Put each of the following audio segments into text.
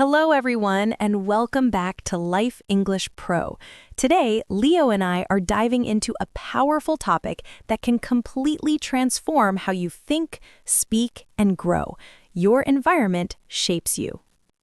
Hello, everyone, and welcome back to Life English Pro. Today, Leo and I are diving into a powerful topic that can completely transform how you think, speak, and grow. Your environment shapes you.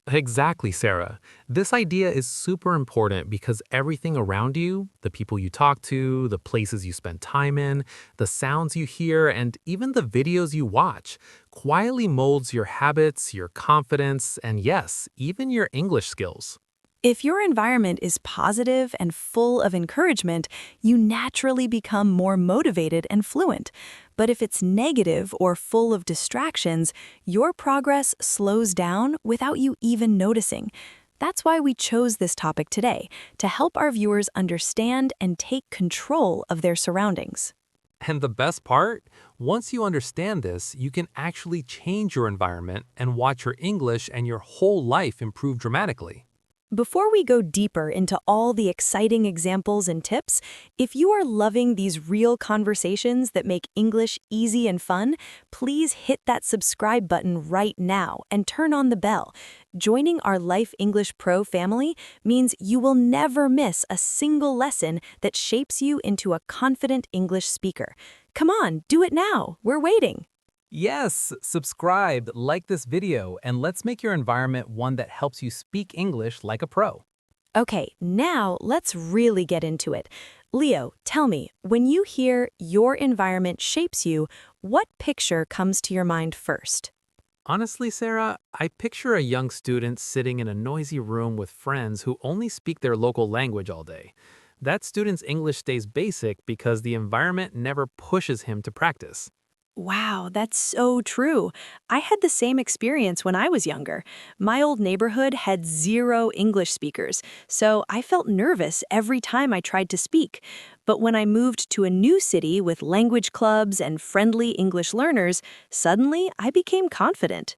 Exactly, Sarah. This idea is super important because everything around you, the people you talk to, the places you spend time in, the sounds you hear, and even the videos you watch, quietly molds your habits, your confidence, and yes, even your English skills. If your environment is positive and full of encouragement, you naturally become more motivated and fluent. But if it's negative or full of distractions, your progress slows down without you even noticing. That's why we chose this topic today, to help our viewers understand and take control of their surroundings. And the best part? Once you understand this, you can actually change your environment and watch your English and your whole life improve dramatically. Before we go deeper into all the exciting examples and tips, if you are loving these real conversations that make English easy and fun, please hit that subscribe button right now and turn on the bell. Joining our Life English Pro family means you will never miss a single lesson that shapes you into a confident English speaker. Come on, do it now. We're waiting. Yes, subscribe, like this video, and let's make your environment one that helps you speak English like a pro. Okay, now let's really get into it. Leo, tell me, when you hear your environment shapes you, what picture comes to your mind first? Honestly, Sarah, I picture a young student sitting in a noisy room with friends who only speak their local language all day. That student's English stays basic because the environment never pushes him to practice. Wow, that's so true. I had the same experience when I was younger. My old neighborhood had zero English speakers, so I felt nervous every time I tried to speak. But when I moved to a new city with language clubs and friendly English learners, suddenly I became confident.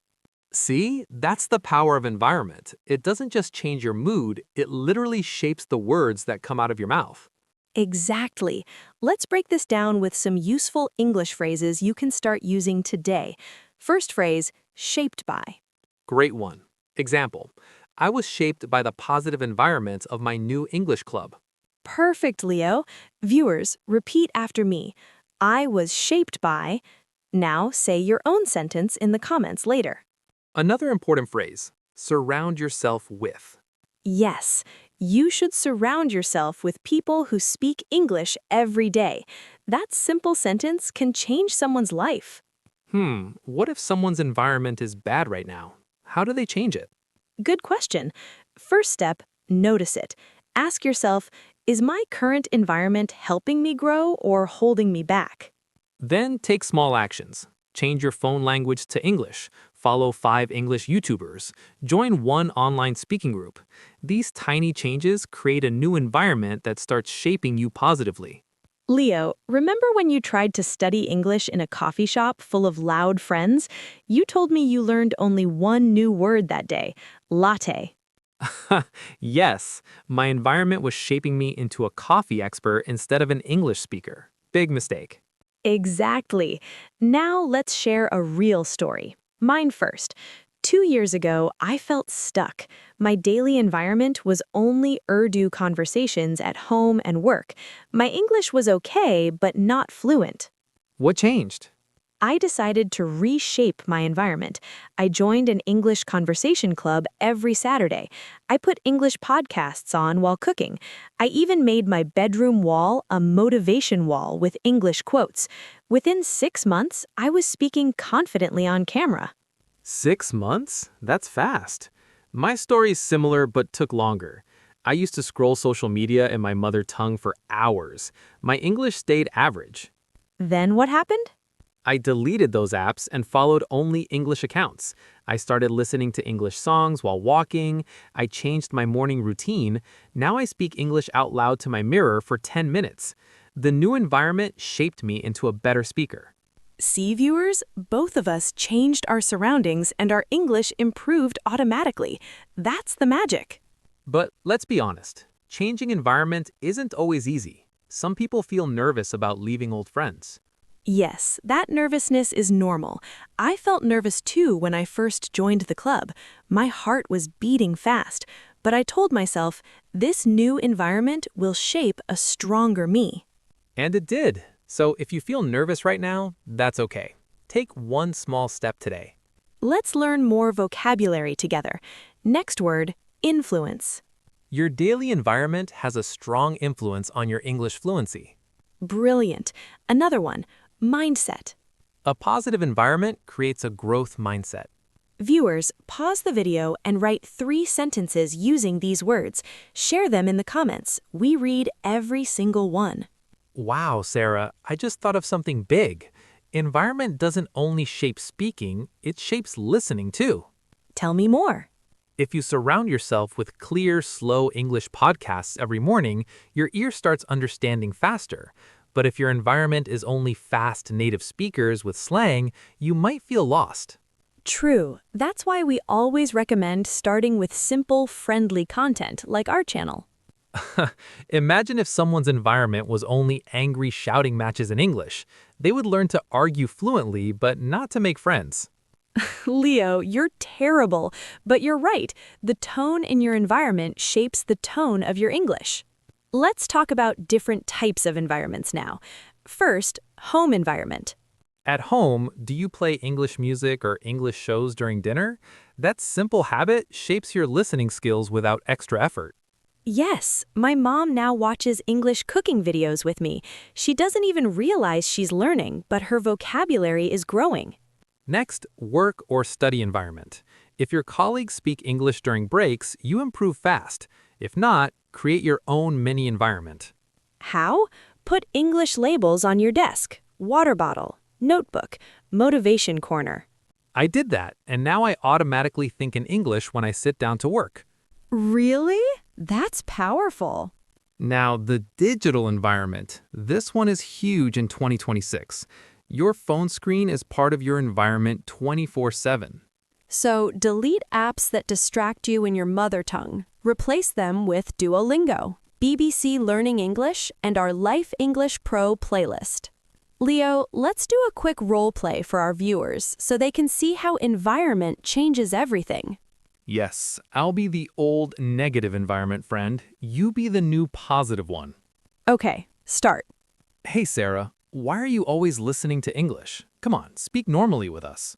See, that's the power of environment. It doesn't just change your mood, it literally shapes the words that come out of your mouth. Exactly. Let's break this down with some useful English phrases you can start using today. First phrase, shaped by. Great one. Example, I was shaped by the positive environment of my new English club. Perfect, Leo. Viewers, repeat after me. I was shaped by. Now say your own sentence in the comments later. Another important phrase, surround yourself with. Yes, you should surround yourself with people who speak English every day. That simple sentence can change someone's life. What if someone's environment is bad right now? How do they change it? Good question. First step, notice it. Ask yourself, is my current environment helping me grow or holding me back? Then take small actions. Change your phone language to English. Follow 5 English YouTubers. Join one online speaking group. These tiny changes create a new environment that starts shaping you positively. Leo, remember when you tried to study English in a coffee shop full of loud friends? You told me you learned only one new word that day, latte. Yes, my environment was shaping me into a coffee expert instead of an English speaker. Big mistake. Exactly. Now let's share a real story. Mine first. 2 years ago, I felt stuck. My daily environment was only Urdu conversations at home and work. My English was okay, but not fluent. What changed? I decided to reshape my environment. I joined an English conversation club every Saturday. I put English podcasts on while cooking. I even made my bedroom wall a motivation wall with English quotes. Within 6 months, I was speaking confidently on camera. 6 months? That's fast. My story's similar but took longer. I used to scroll social media in my mother tongue for hours. My English stayed average. Then what happened? I deleted those apps and followed only English accounts. I started listening to English songs while walking. I changed my morning routine. Now I speak English out loud to my mirror for 10 minutes. The new environment shaped me into a better speaker. See, viewers, both of us changed our surroundings and our English improved automatically. That's the magic. But let's be honest, changing environment isn't always easy. Some people feel nervous about leaving old friends. Yes, that nervousness is normal. I felt nervous too when I first joined the club. My heart was beating fast, but I told myself, this new environment will shape a stronger me. And it did. So if you feel nervous right now, that's okay. Take one small step today. Let's learn more vocabulary together. Next word, influence. Your daily environment has a strong influence on your English fluency. Brilliant. Another one, mindset. A positive environment creates a growth mindset. Viewers, pause the video and write 3 sentences using these words. Share them in the comments. We read every single one. Wow, Sarah, I just thought of something big. Environment doesn't only shape speaking, it shapes listening too. Tell me more. If you surround yourself with clear, slow English podcasts every morning, your ear starts understanding faster. But if your environment is only fast native speakers with slang, you might feel lost. True. That's why we always recommend starting with simple, friendly content like our channel. Imagine if someone's environment was only angry shouting matches in English. They would learn to argue fluently, but not to make friends. Leo, you're terrible, but you're right. The tone in your environment shapes the tone of your English. Let's talk about different types of environments now. First, home environment. At home, do you play English music or English shows during dinner? That simple habit shapes your listening skills without extra effort. Yes, my mom now watches English cooking videos with me. She doesn't even realize she's learning, but her vocabulary is growing. Next, work or study environment. If your colleagues speak English during breaks, you improve fast. If not, create your own mini environment. How? Put English labels on your desk. Water bottle, notebook, motivation corner. I did that, and now I automatically think in English when I sit down to work. Really? That's powerful. Now, the digital environment. This one is huge in 2026. Your phone screen is part of your environment 24/7. So delete apps that distract you in your mother tongue. Replace them with Duolingo, BBC Learning English, and our Life English Pro playlist. Leo, let's do a quick role play for our viewers so they can see how environment changes everything. Yes, I'll be the old negative environment friend. You be the new positive one. Okay, start. Hey, Sarah, why are you always listening to English? Come on, speak normally with us.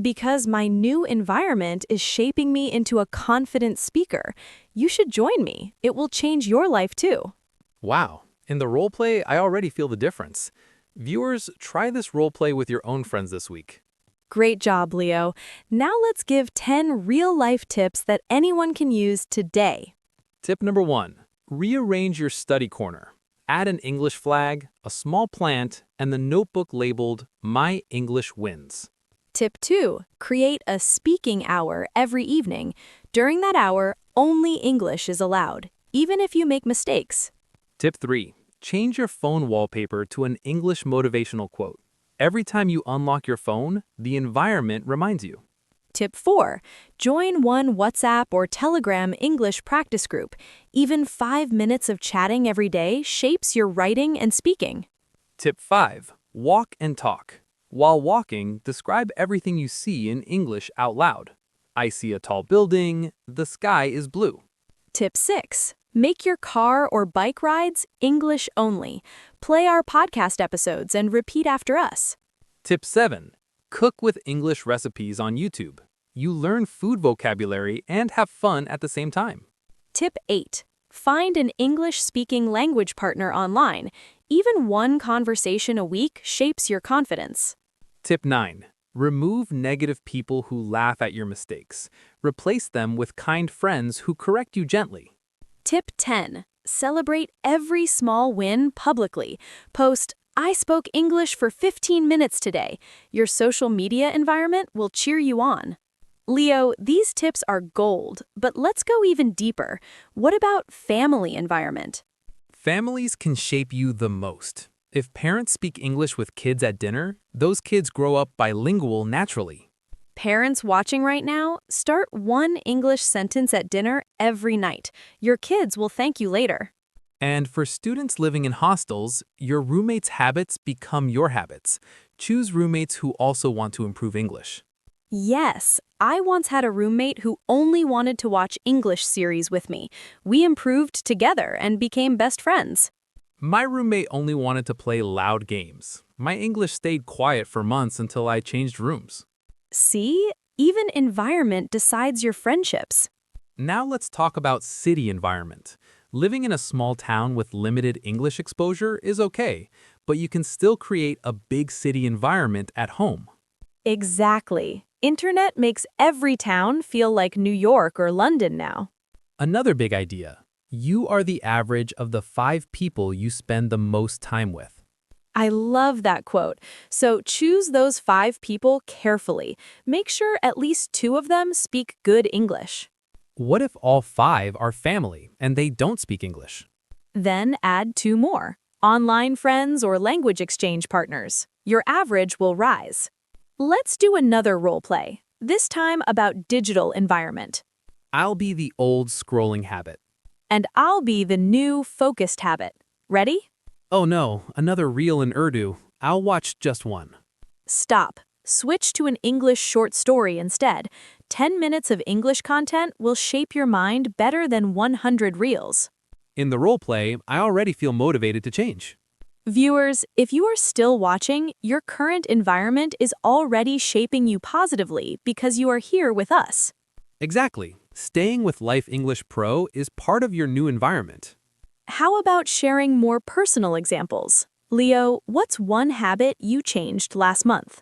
Because my new environment is shaping me into a confident speaker. You should join me. It will change your life too. Wow, in the role play, I already feel the difference. Viewers, try this role play with your own friends this week. Great job, Leo. Now let's give 10 real-life tips that anyone can use today. Tip number 1, rearrange your study corner. Add an English flag, a small plant, and the notebook labeled My English Wins. Tip 2, create a speaking hour every evening. During that hour, only English is allowed, even if you make mistakes. Tip 3, change your phone wallpaper to an English motivational quote. Every time you unlock your phone, the environment reminds you. Tip 4, join one WhatsApp or Telegram English practice group. Even 5 minutes of chatting every day shapes your writing and speaking. Tip 5, walk and talk. While walking, describe everything you see in English out loud. I see a tall building, the sky is blue. Tip 6, make your car or bike rides English only. Play our podcast episodes and repeat after us. Tip 7, cook with English recipes on YouTube. You learn food vocabulary and have fun at the same time. Tip 8, find an English-speaking language partner online. Even one conversation a week shapes your confidence. Tip 9, remove negative people who laugh at your mistakes. Replace them with kind friends who correct you gently. Tip 10, celebrate every small win publicly. Post, I spoke English for 15 minutes today. Your social media environment will cheer you on. Leo, these tips are gold, but let's go even deeper. What about family environment? Families can shape you the most. If parents speak English with kids at dinner, those kids grow up bilingual naturally. Parents watching right now, start one English sentence at dinner every night. Your kids will thank you later. And for students living in hostels, your roommates' habits become your habits. Choose roommates who also want to improve English. Yes, I once had a roommate who only wanted to watch English series with me. We improved together and became best friends. My roommate only wanted to play loud games. My English stayed quiet for months until I changed rooms. See? Even environment decides your friendships. Now let's talk about city environment. Living in a small town with limited English exposure is okay, but you can still create a big city environment at home. Exactly. Internet makes every town feel like New York or London now. Another big idea. You are the average of the 5 people you spend the most time with. I love that quote. So choose those 5 people carefully. Make sure at least 2 of them speak good English. What if all 5 are family and they don't speak English? Then add 2 more. Online friends or language exchange partners. Your average will rise. Let's do another role play, this time about digital environment. I'll be the old scrolling habit. And I'll be the new focused habit. Ready? Oh no, another reel in Urdu. I'll watch just one. Stop. Switch to an English short story instead. 10 minutes of English content will shape your mind better than 100 reels. In the role play, I already feel motivated to change. Viewers, if you are still watching, your current environment is already shaping you positively because you are here with us. Exactly. Staying with Life English Pro is part of your new environment. How about sharing more personal examples? Leo, what's one habit you changed last month?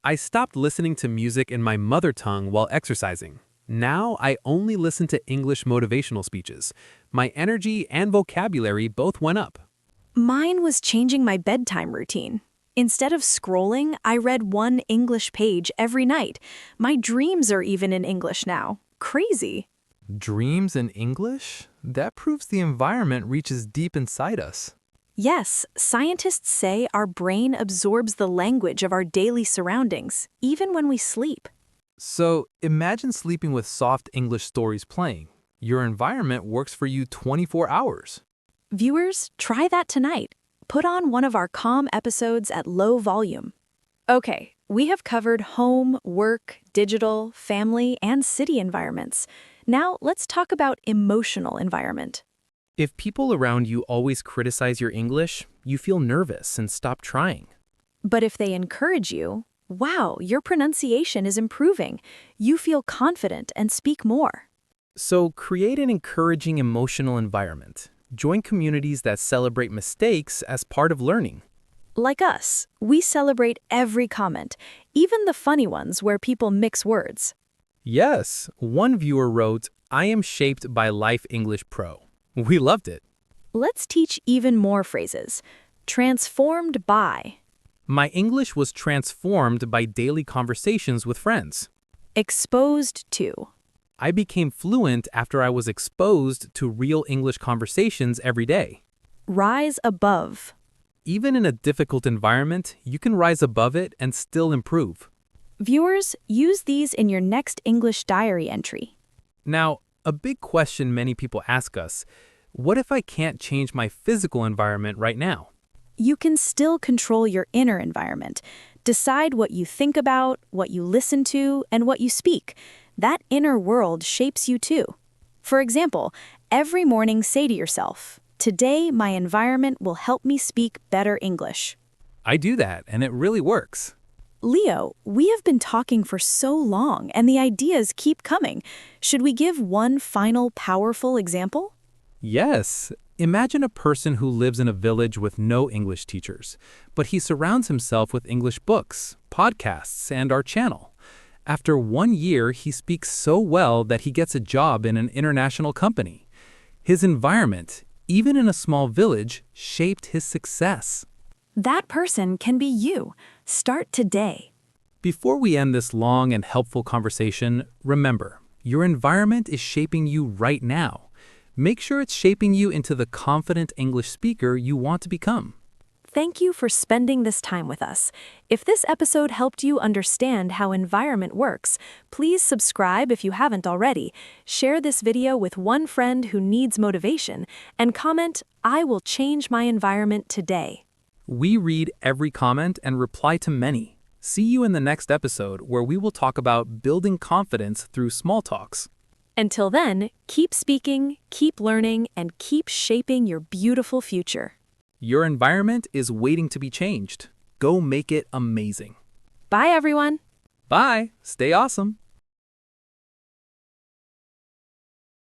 I stopped listening to music in my mother tongue while exercising. Now I only listen to English motivational speeches. My energy and vocabulary both went up. Mine was changing my bedtime routine. Instead of scrolling, I read one English page every night. My dreams are even in English now. Crazy. Dreams in English? That proves the environment reaches deep inside us. Yes, scientists say our brain absorbs the language of our daily surroundings, even when we sleep. So imagine sleeping with soft English stories playing. Your environment works for you 24 hours. Viewers, try that tonight. Put on one of our calm episodes at low volume. Okay, we have covered home, work, digital, family, and city environments. Now let's talk about emotional environment. If people around you always criticize your English, you feel nervous and stop trying. But if they encourage you, wow, your pronunciation is improving. You feel confident and speak more. So create an encouraging emotional environment. Join communities that celebrate mistakes as part of learning. Like us, we celebrate every comment, even the funny ones where people mix words. Yes, one viewer wrote, "I am shaped by Life English Pro." We loved it. Let's teach even more phrases. Transformed by. My English was transformed by daily conversations with friends. Exposed to. I became fluent after I was exposed to real English conversations every day. Rise above. Even in a difficult environment, you can rise above it and still improve. Viewers, use these in your next English diary entry. Now, a big question many people ask us, what if I can't change my physical environment right now? You can still control your inner environment. Decide what you think about, what you listen to, and what you speak. That inner world shapes you too. For example, every morning say to yourself, "Today my environment will help me speak better English." I do that, and it really works. Leo, we have been talking for so long, and the ideas keep coming. Should we give one final powerful example? Yes. Imagine a person who lives in a village with no English teachers, but he surrounds himself with English books, podcasts, and our channel. After 1 year, he speaks so well that he gets a job in an international company. His environment, even in a small village, shaped his success. That person can be you. Start today. Before we end this long and helpful conversation, remember, your environment is shaping you right now. Make sure it's shaping you into the confident English speaker you want to become. thank you for spending this time with us. If this episode helped you understand how environment works, please subscribe if you haven't already, share this video with one friend who needs motivation, and comment, "I will change my environment today." We read every comment and reply to many. See you in the next episode where we will talk about building confidence through small talks. Until then, keep speaking, keep learning, and keep shaping your beautiful future. Your environment is waiting to be changed. Go make it amazing. Bye, everyone. Bye. Stay awesome.